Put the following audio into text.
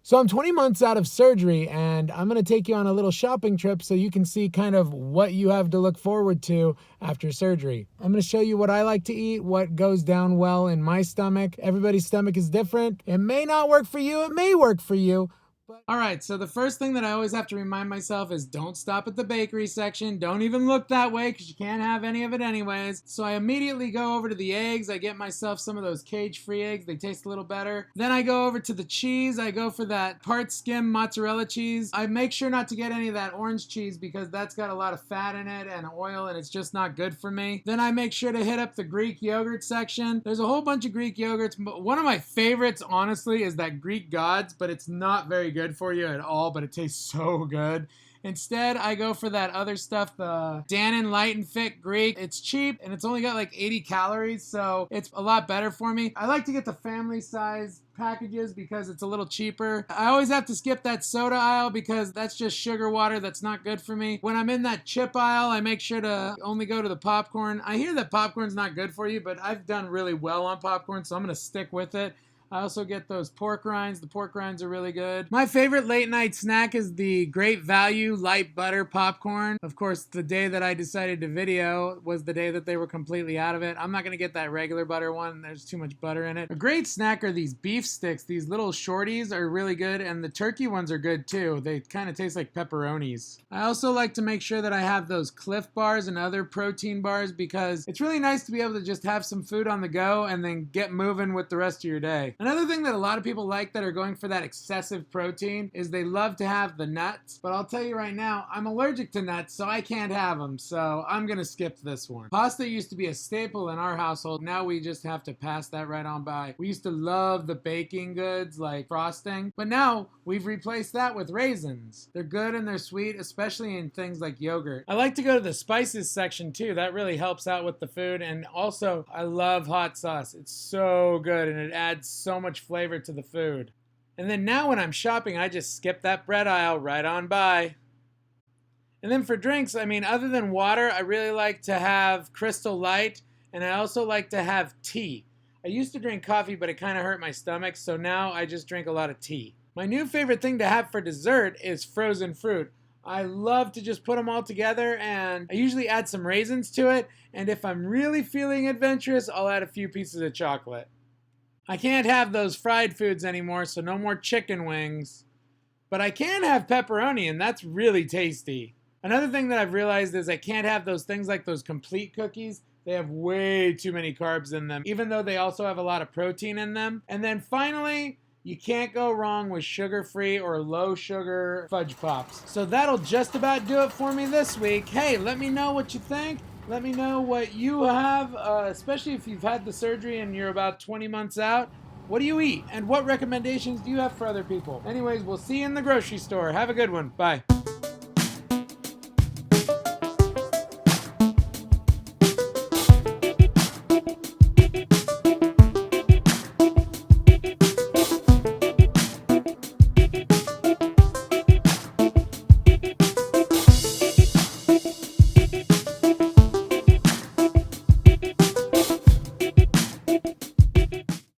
So I'm 20 months out of surgery, and I'm going to take you on a little shopping trip so you can see kind of what you have to look forward to after surgery. I'm going to show you what I like to eat, what goes down well in my stomach. Everybody's stomach is different. It may not work for you. It may work for you. All right, so the first thing that I always have to remind myself is don't stop at the bakery section. Don't even look that way because you can't have any of it anyways. So I immediately go over to the eggs. I get myself some of those cage-free eggs. They taste a little better. Then I go over to the cheese. I go for that part skim mozzarella cheese. I make sure not to get any of that orange cheese because that's got a lot of fat in it and oil and it's just not good for me. Then I make sure to hit up the Greek yogurt section. There's a whole bunch of Greek yogurts, but one of my favorites, honestly, is that Greek Gods, but it's not very good for you at all, but it tastes so good. Instead, I go for that other stuff, the Dannon Light and Fit Greek. It's cheap and it's only got like 80 calories, so it's a lot better for me. I like to get the family size packages because it's a little cheaper. I always have to skip that soda aisle because that's just sugar water that's not good for me. When I'm in that chip aisle, I make sure to only go to the popcorn. I hear that popcorn's not good for you, but I've done really well on popcorn, so I'm gonna stick with it. I also get those pork rinds. The pork rinds are really good. My favorite late night snack is the Great Value light butter popcorn. Of course, the day that I decided to video was the day that they were completely out of it. I'm not gonna get that regular butter one. There's too much butter in it. A great snack are these beef sticks. These little shorties are really good, and the turkey ones are good too. They kind of taste like pepperonis. I also like to make sure that I have those Cliff bars and other protein bars because it's really nice to be able to just have some food on the go and then get moving with the rest of your day. Another thing that a lot of people like that are going for that excessive protein is they love to have the nuts. But I'll tell you right now, I'm allergic to nuts, so I can't have them. So I'm going to skip this one. Pasta used to be a staple in our household. Now we just have to pass that right on by. We used to love the baking goods like frosting. But now we've replaced that with raisins. They're good and they're sweet, especially in things like yogurt. I like to go to the spices section too. That really helps out with the food. And also, I love hot sauce. It's so good and it adds so much flavor to the food. And then now when I'm shopping, I just skip that bread aisle right on by. And then for drinks, I mean, other than water, I really like to have Crystal Light, and I also like to have tea. I used to drink coffee, but it kind of hurt my stomach, so now I just drink a lot of tea. My new favorite thing to have for dessert is frozen fruit. I love to just put them all together, and I usually add some raisins to it, and if I'm really feeling adventurous, I'll add a few pieces of chocolate. I can't have those fried foods anymore, so no more chicken wings. But I can have pepperoni, and that's really tasty. Another thing that I've realized is I can't have those things like those complete cookies. They have way too many carbs in them, even though they also have a lot of protein in them. And then finally, you can't go wrong with sugar-free or low-sugar Fudge Pops. So that'll just about do it for me this week. Hey, let me know what you think. Let me know what you have, especially if you've had the surgery and you're about 20 months out. What do you eat? And what recommendations do you have for other people? Anyways, we'll see you in the grocery store. Have a good one. Bye.